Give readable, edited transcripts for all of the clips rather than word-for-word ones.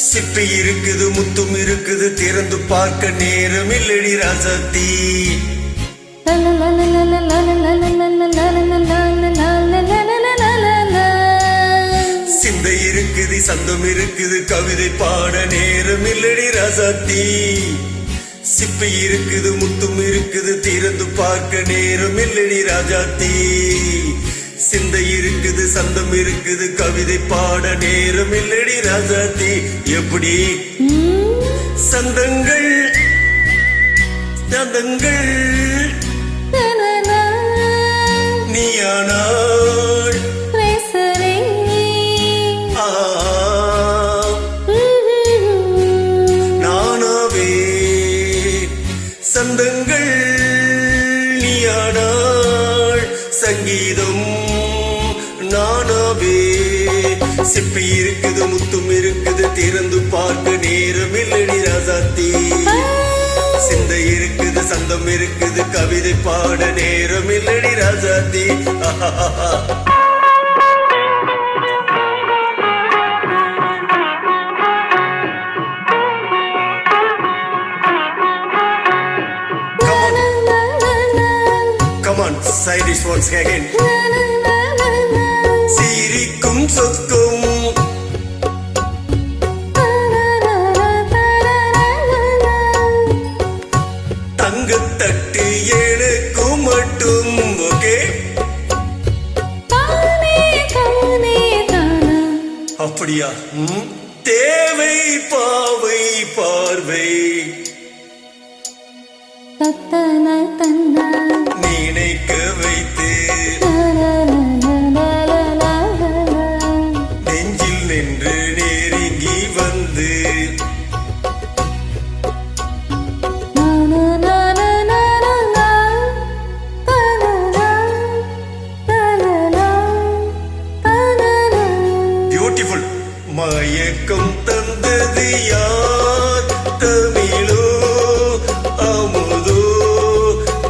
சிப்பி இருக்குது முத்தும் இருக்குது திறந்து பார்க்க நேரம் இல்லடி ராசாத்தி. சிந்தை இருக்குது சந்தம் இருக்குது கவிதை பாட நேரம் இல்லடி ராசாத்தி. சிப்பி இருக்குது முத்தும் இருக்குது திறந்து பார்க்க நேரம் இல்லடி ராஜாத்தி. சிந்தை இருக்குது சந்தம் இருக்குது கவிதை பாட நேரம் இல்லடி ராஜாத்தி. எப்படி சந்தங்கள் சந்தங்கள் நீயானாள் நானாவே சந்தங்கள் நீயானாள் சங்கீதம் நானாவே. சிப்பி இருக்குது முத்தும் இருக்குது திறந்து பார்க்க நேரம் இல்லடி ராசாத்தி. சிந்தை இருக்குது சந்தம் இருக்குது கவிதை பாட நேரம் இல்லடி ராசாத்தி. Come on, say this once again. சிரிக்கும் சொக்கும் தங்கத்தட்டு எனக்கும் மட்டும். ஓகே அப்படியா? தேவை பாவை பார்வை நினைக்க வைத்து நெஞ்சில் நின்று நெருங்கி வந்து பியூட்டிஃபுல். மயக்கம் தந்தது யார்? தமிழோ அமுதோ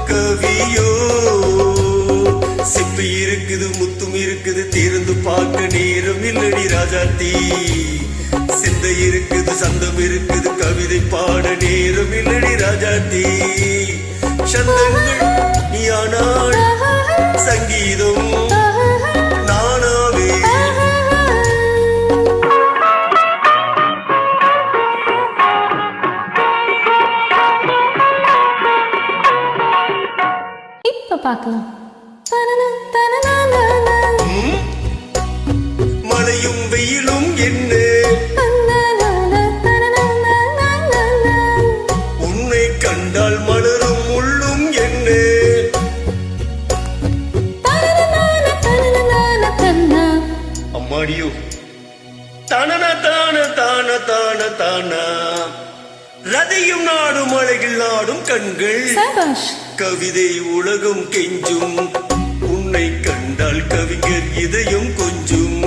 கவியோ? சிப்பி இருக்குது முத்தும் இருக்குது திறந்து பார்க்க நேரம் இல்லடி ராஜாத்தி. சிந்தை இருக்குது சந்தம் இருக்குது கவிதை பாட நேரம் இல்லடி ராஜாத்தி. சந்தங்கள் நீயானாள் சங்கீதம் நானாவே. இப்ப பார்க்கலாம். மழையும் வெயிலும் என்ன உன்னை கண்டால் மலரும் உள்ளும் என்ன? அம்மாடியோ தான தான தான தான தானா. ரதியும் நாடும் அழகில் நாடும் கண்கள் கவிதை உலகம் கெஞ்சும். உன்னை கண்டால் கவிஞர் இதயம் கொஞ்சும்.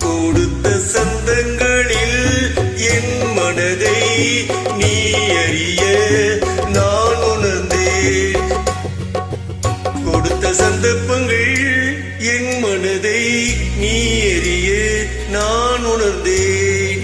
கொடுத்த சந்தங்களில் என் மனதை நீ அறிய நான் உணர்ந்தேன். கொடுத்த சந்தர்ப்பங்கள் என் மனதை நீ அறிய நான் உணர்ந்தேன்.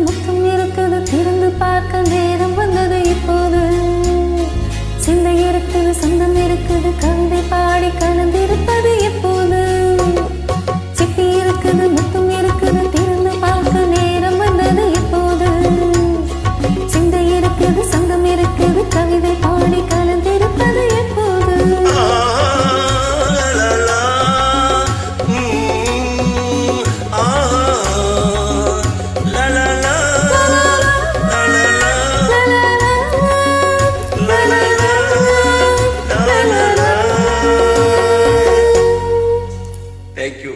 முத்தம் இருக்குது திறந்து பார்க்க நேரம் வந்தது இப்போது. சிந்தை இருக்குது சந்தம் இருக்குது கவிதை பாடி கலந்திருப்பது எப்போது. சிப்பி இருக்குது முத்தம் இருக்குது திறந்து பார்க்க நேரம் வந்தது இப்போது. சிந்தை இருக்குது சந்தம் இருக்குது கவிதை பாடி கலந்திருப்பது எப்போது. Thank you.